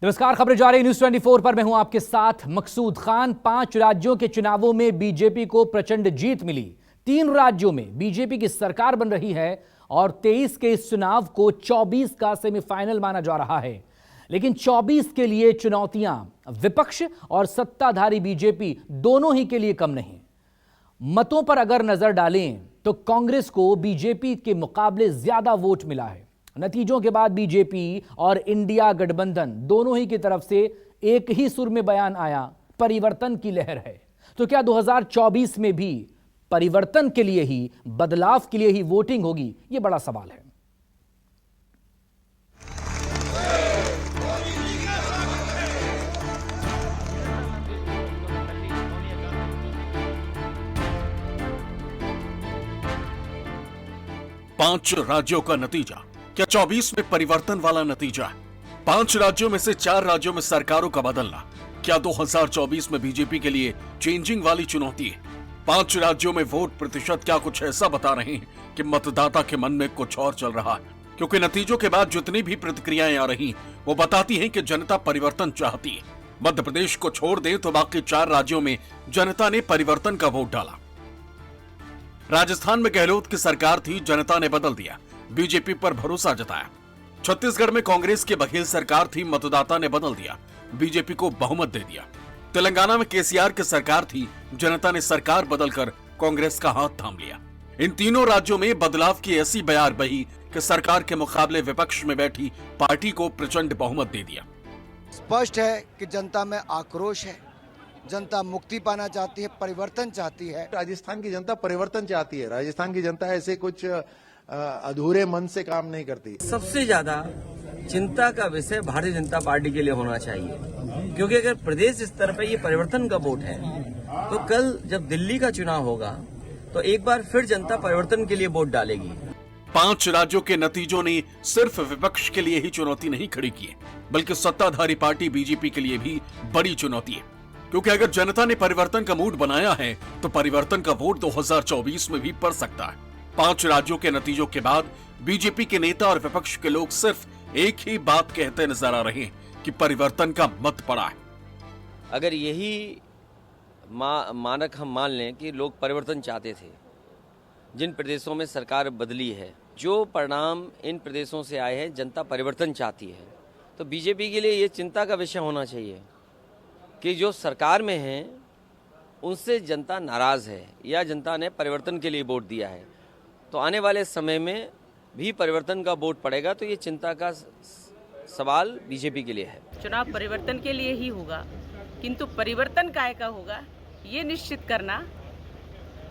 नमस्कार, खबरें जा रही न्यूज 24 पर मैं हूं आपके साथ मकसूद खान। 5 राज्यों के चुनावों में बीजेपी को प्रचंड जीत मिली। 3 राज्यों में बीजेपी की सरकार बन रही है और 23 के इस चुनाव को 24 का सेमीफाइनल माना जा रहा है। लेकिन 24 के लिए चुनौतियां विपक्ष और सत्ताधारी बीजेपी दोनों ही के लिए कम नहीं। मतों पर अगर नजर डालें तो कांग्रेस को बीजेपी के मुकाबले ज्यादा वोट मिला है। नतीजों के बाद बीजेपी और इंडिया गठबंधन दोनों ही की तरफ से एक ही सुर में बयान आया, परिवर्तन की लहर है। तो क्या 2024 में भी परिवर्तन के लिए ही, बदलाव के लिए ही वोटिंग होगी? यह बड़ा सवाल है। पांच राज्यों का नतीजा क्या 24 में परिवर्तन वाला नतीजा है? 5 राज्यों में से 4 राज्यों में सरकारों का बदलना क्या 2024 में बीजेपी के लिए चेंजिंग वाली चुनौती है? 5 राज्यों में वोट प्रतिशत क्या कुछ ऐसा बता रहे हैं कि मतदाता के मन में कुछ और चल रहा है? क्योंकि नतीजों के बाद जितनी भी प्रतिक्रियाएं आ रही वो बताती हैं कि जनता परिवर्तन चाहती है। मध्य प्रदेश को छोड़ दें तो बाकी 4 राज्यों में जनता ने परिवर्तन का वोट डाला। राजस्थान में गहलोत की सरकार थी, जनता ने बदल दिया, बीजेपी पर भरोसा जताया। छत्तीसगढ़ में कांग्रेस की बघेल सरकार थी, मतदाता ने बदल दिया, बीजेपी को बहुमत दे दिया। तेलंगाना में केसीआर की सरकार थी, जनता ने सरकार बदलकर कांग्रेस का हाथ थाम लिया। इन तीनों राज्यों में बदलाव की ऐसी बयार बही कि सरकार के मुकाबले विपक्ष में बैठी पार्टी को प्रचंड बहुमत दे दिया। स्पष्ट है कि जनता में आक्रोश है, जनता मुक्ति पाना चाहती है, परिवर्तन चाहती है। राजस्थान की जनता परिवर्तन चाहती है। राजस्थान की जनता ऐसे कुछ अधूरे मन से काम नहीं करती। सबसे ज्यादा चिंता का विषय भारतीय जनता पार्टी के लिए होना चाहिए, क्योंकि अगर प्रदेश स्तर पर ये परिवर्तन का वोट है तो कल जब दिल्ली का चुनाव होगा तो एक बार फिर जनता परिवर्तन के लिए वोट डालेगी। 5 राज्यों के नतीजों ने सिर्फ विपक्ष के लिए ही चुनौती नहीं खड़ी की है, बल्कि सत्ताधारी पार्टी बीजेपी के लिए भी बड़ी चुनौती है। क्योंकि अगर जनता ने परिवर्तन का मूड बनाया है तो परिवर्तन का वोट 2024 में भी पड़ सकता है। 5 राज्यों के नतीजों के बाद बीजेपी के नेता और विपक्ष के लोग सिर्फ एक ही बात कहते नजर आ रहे हैं कि परिवर्तन का मत पड़ा है। अगर यही मानक हम मान लें कि लोग परिवर्तन चाहते थे, जिन प्रदेशों में सरकार बदली है, जो परिणाम इन प्रदेशों से आए हैं, जनता परिवर्तन चाहती है, तो बीजेपी के लिए ये चिंता का विषय होना चाहिए कि जो सरकार में हैं उनसे जनता नाराज है या जनता ने परिवर्तन के लिए वोट दिया है, तो आने वाले समय में भी परिवर्तन का वोट पड़ेगा। तो ये चिंता का सवाल बीजेपी के लिए है। चुनाव परिवर्तन के लिए ही होगा, किंतु परिवर्तन काय का होगा ये निश्चित करना,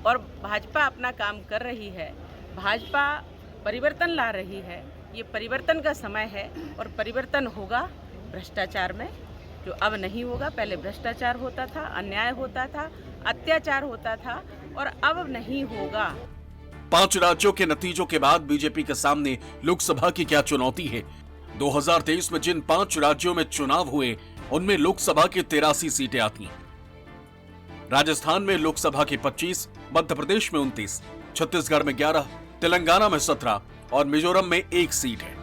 और भाजपा अपना काम कर रही है, भाजपा परिवर्तन ला रही है। ये परिवर्तन का समय है और परिवर्तन होगा भ्रष्टाचार में, जो अब नहीं होगा। पहले भ्रष्टाचार होता था, अन्याय होता था, अत्याचार होता था, और अब नहीं होगा। 5 राज्यों के नतीजों के बाद बीजेपी के सामने लोकसभा की क्या चुनौती है? 2023 में जिन 5 राज्यों में चुनाव हुए उनमें लोकसभा की 83 सीटें आती हैं। राजस्थान में लोकसभा की 25, मध्य प्रदेश में 29, छत्तीसगढ़ में 11, तेलंगाना में 17 और मिजोरम में 1 सीट है।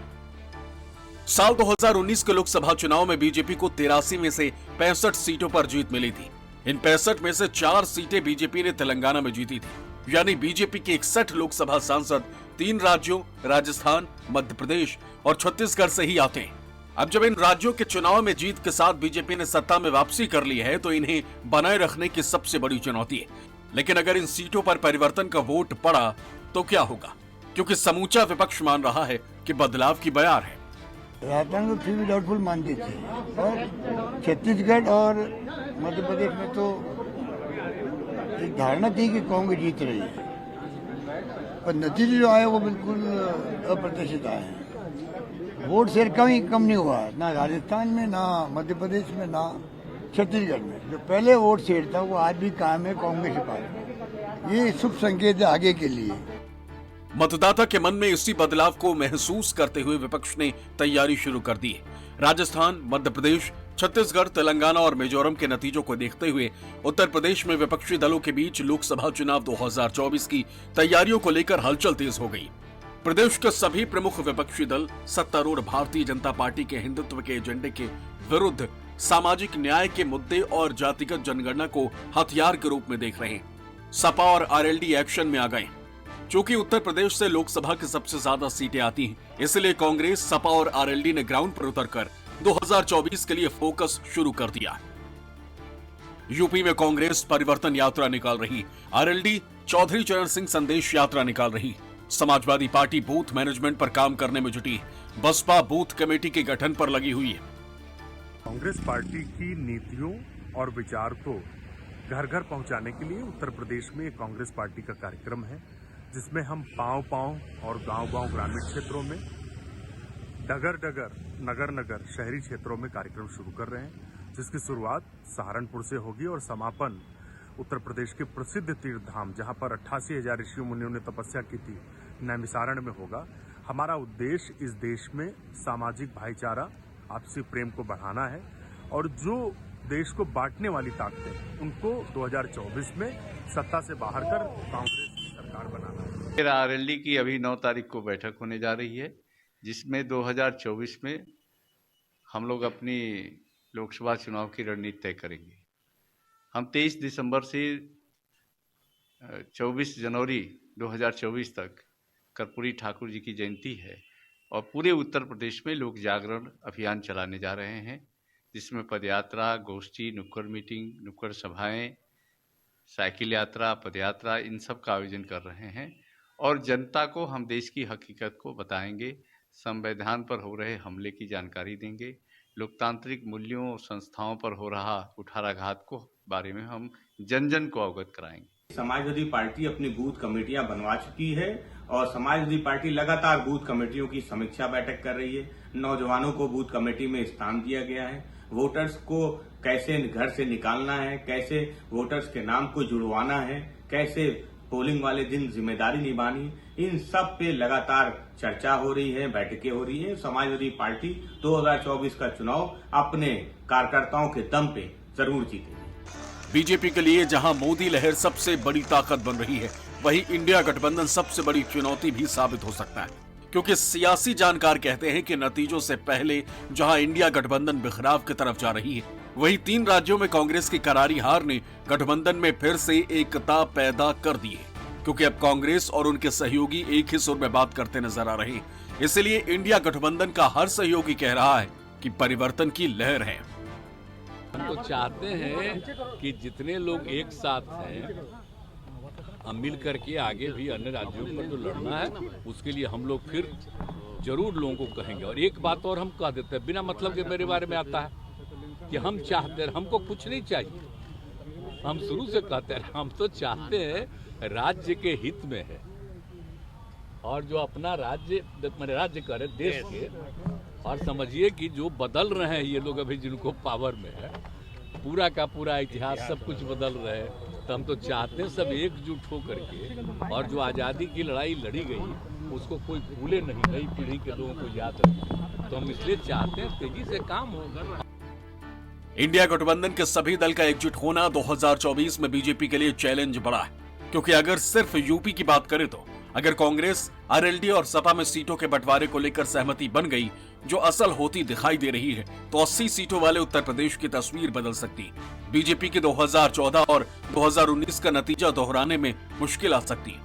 साल 2019 के लोकसभा चुनाव में बीजेपी को 83 में से 65 सीटों पर जीत मिली थी। इन 65 में से 4 सीटें बीजेपी ने तेलंगाना में जीती थी, यानी बीजेपी के 61 लोकसभा सांसद 3 राज्यों राजस्थान, मध्य प्रदेश और छत्तीसगढ़ से ही आते हैं। अब जब इन राज्यों के चुनाव में जीत के साथ बीजेपी ने सत्ता में वापसी कर ली है तो इन्हें बनाए रखने की सबसे बड़ी चुनौती है। लेकिन अगर इन सीटों पर परिवर्तन का वोट पड़ा तो क्या होगा? क्योंकि समूचा विपक्ष मान रहा है कि बदलाव की बयार है। राजस्थान को फिर भी डाउटफुल मानते थे, और छत्तीसगढ़ और मध्य प्रदेश में तो एक धारणा थी कि कांग्रेस जीत रही है, पर नतीजे जो आए वो बिल्कुल अप्रत्याशित आए हैं। वोट शेयर कम नहीं हुआ, ना राजस्थान में, ना मध्य प्रदेश में, ना छत्तीसगढ़ में। जो पहले वोट शेयर था वो आज भी कायम है कांग्रेस के पास। ये शुभ संकेत है आगे के लिए। मतदाता के मन में इसी बदलाव को महसूस करते हुए विपक्ष ने तैयारी शुरू कर दी है। राजस्थान, मध्य प्रदेश, छत्तीसगढ़, तेलंगाना और मिजोरम के नतीजों को देखते हुए उत्तर प्रदेश में विपक्षी दलों के बीच लोकसभा चुनाव 2024 की तैयारियों को लेकर हलचल तेज हो गई। प्रदेश के सभी प्रमुख विपक्षी दल सत्तारूढ़ भारतीय जनता पार्टी के हिंदुत्व के एजेंडे के विरुद्ध सामाजिक न्याय के मुद्दे और जातिगत जनगणना को हथियार के रूप में देख रहे हैं। सपा और आरएलडी एक्शन में आ गए। चूंकि उत्तर प्रदेश से लोकसभा की सबसे ज्यादा सीटें आती हैं, इसलिए कांग्रेस, सपा और आरएलडी ने ग्राउंड पर उतरकर 2024 के लिए फोकस शुरू कर दिया। यूपी में कांग्रेस परिवर्तन यात्रा निकाल रही, आरएलडी चौधरी चरण सिंह संदेश यात्रा निकाल रही, समाजवादी पार्टी बूथ मैनेजमेंट पर काम करने में जुटी, बसपा बूथ कमेटी के गठन पर लगी हुई है। कांग्रेस पार्टी की नीतियों और विचार को घर घर पहुंचाने के लिए उत्तर प्रदेश में कांग्रेस पार्टी का कार्यक्रम है, जिसमें हम पांव-पांव और गांव-गांव ग्रामीण क्षेत्रों में, डगर-डगर, नगर-नगर शहरी क्षेत्रों में कार्यक्रम शुरू कर रहे हैं, जिसकी शुरुआत सहारनपुर से होगी और समापन उत्तर प्रदेश के प्रसिद्ध तीर्थ धाम, जहां पर 88,000 ऋषि मुनियों ने तपस्या की थी, नैमिसारण में होगा। हमारा उद्देश्य इस देश में सामाजिक भाईचारा, आपसी प्रेम को बढ़ाना है और जो देश को बांटने वाली ताकतें, उनको 2024 में सत्ता से बाहर कर कांग्रेस की सरकार बनाना है। आरएलडी की अभी 9 तारीख को बैठक होने जा रही है, जिसमें 2024 में हम लोग अपनी लोकसभा चुनाव की रणनीति तय करेंगे। हम 23 दिसंबर से 24 जनवरी 2024 तक कर्पूरी ठाकुर जी की जयंती है और पूरे उत्तर प्रदेश में लोक जागरण अभियान चलाने जा रहे हैं, जिसमें पदयात्रा, गोष्ठी, नुक्कड़ मीटिंग, नुक्कड़ सभाएं, साइकिल यात्रा, पदयात्रा, इन सब का आयोजन कर रहे हैं और जनता को हम देश की हकीकत को बताएंगे, संविधान पर हो रहे हमले की जानकारी देंगे, लोकतांत्रिक मूल्यों और संस्थाओं पर हो रहा कुठाराघात को बारे में हम जन जन को अवगत कराएंगे। समाजवादी पार्टी अपनी बूथ कमेटियां बनवा चुकी है और समाजवादी पार्टी लगातार बूथ कमेटियों की समीक्षा बैठक कर रही है। नौजवानों को बूथ कमेटी में स्थान दिया गया है। वोटर्स को कैसे घर से निकालना है, कैसे वोटर्स के नाम को जुड़वाना है, कैसे पोलिंग वाले दिन जिम्मेदारी निभानी, इन सब पे लगातार चर्चा हो रही है, बैठकें हो रही है। समाजवादी पार्टी 2024 का चुनाव अपने कार्यकर्ताओं के दम पे जरूर जीतेगी। बीजेपी के लिए जहां मोदी लहर सबसे बड़ी ताकत बन रही है, वहीं इंडिया गठबंधन सबसे बड़ी चुनौती भी साबित हो सकता है, क्योंकि सियासी जानकार कहते हैं कि नतीजों से पहले जहां इंडिया गठबंधन बिखराव की तरफ जा रही है, वहीं 3 राज्यों में कांग्रेस की करारी हार ने गठबंधन में फिर से एकता पैदा कर दी है, क्योंकि अब कांग्रेस और उनके सहयोगी एक ही सुर में बात करते नजर आ रहे हैं। इसलिए इंडिया गठबंधन का हर सहयोगी कह रहा है कि परिवर्तन की लहर है। हम तो चाहते हैं कि जितने लोग एक साथ हैं, हम मिल करके आगे भी अन्य राज्यों पर जो लड़ना है, उसके लिए हम लोग फिर जरूर लोगों को कहेंगे। और एक बात और हम कह देते हैं, बिना मतलब के मेरे बारे में आता है कि हम चाहते हैं, हमको कुछ नहीं चाहिए। हम शुरू से कहते हैं, हम तो चाहते हैं राज्य के हित में है और जो अपना राज्य करे देश के। और समझिए कि जो बदल रहे हैं ये लोग अभी, जिनको पावर में है, पूरा का पूरा इतिहास सब कुछ बदल रहे हैं। तो हम तो चाहते हैं सब एकजुट हो करके, और जो आज़ादी की लड़ाई लड़ी गई उसको कोई भूले नहीं, नई पीढ़ी के लोगों को याद रखें। तो हम इसलिए चाहते हैं तेजी से काम होगा। इंडिया गठबंधन के सभी दल का एकजुट होना 2024 में बीजेपी के लिए चैलेंज बड़ा है, क्योंकि अगर सिर्फ यूपी की बात करें तो अगर कांग्रेस, आरएलडी और सपा में सीटों के बंटवारे को लेकर सहमति बन गई, जो असल होती दिखाई दे रही है, तो 80 सीटों वाले उत्तर प्रदेश की तस्वीर बदल सकती। बीजेपी के 2014 और 2019 का नतीजा दोहराने में मुश्किल आ सकती है।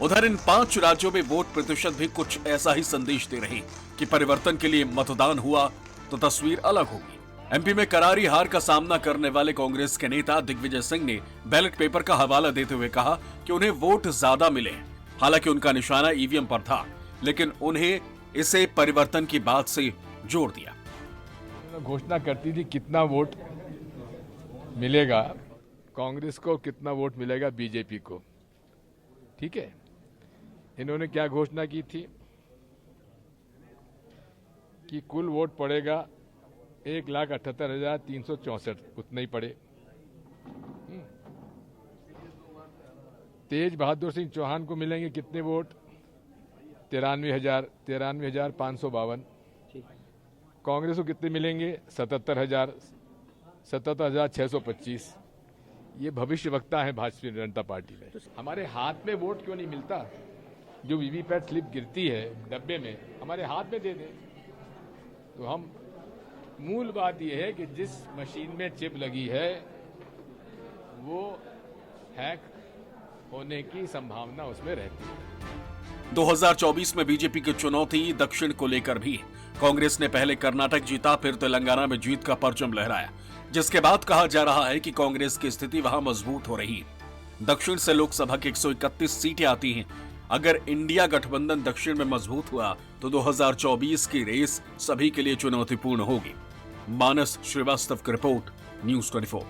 उधर इन 5 राज्यों में वोट प्रतिशत भी कुछ ऐसा ही संदेश दे रहे कि परिवर्तन के लिए मतदान हुआ तो तस्वीर अलग होगी। एमपी में करारी हार का सामना करने वाले कांग्रेस के नेता दिग्विजय सिंह ने बैलेट पेपर का हवाला देते हुए कहा कि उन्हें वोट ज्यादा मिले। हालांकि उनका निशाना ईवीएम पर था, लेकिन उन्हें इसे परिवर्तन की बात से जोड़ दिया। घोषणा करती थी कितना वोट मिलेगा कांग्रेस को, कितना वोट मिलेगा बीजेपी को। ठीक है, इन्होंने क्या घोषणा की थी कि कुल वोट पड़ेगा 1,78,364, उतना ही पड़े। तेज बहादुर सिंह चौहान को मिलेंगे कितने वोट? 93,552। कांग्रेस को कितने मिलेंगे? 77,625। ये भविष्य वक्ता है भारतीय जनता पार्टी में। हमारे हाथ में वोट क्यों नहीं मिलता? जो वीवीपैट स्लिप गिरती है डब्बे में, हमारे हाथ में दे दे तो हम मूल बात यह है कि जिस मशीन में चिप लगी है वो हैक होने की संभावना उसमें रहती है। 2024 में बीजेपी की चुनौती दक्षिण को लेकर भी। कांग्रेस ने पहले कर्नाटक जीता, फिर तेलंगाना में जीत का परचम लहराया, जिसके बाद कहा जा रहा है कि कांग्रेस की स्थिति वहां मजबूत हो रही है। दक्षिण से लोकसभा की 131 सीटें आती हैं। अगर इंडिया गठबंधन दक्षिण में मजबूत हुआ तो 2024 की रेस सभी के लिए चुनौतीपूर्ण होगी। मानस श्रीवास्तव की रिपोर्ट, न्यूज़ 24।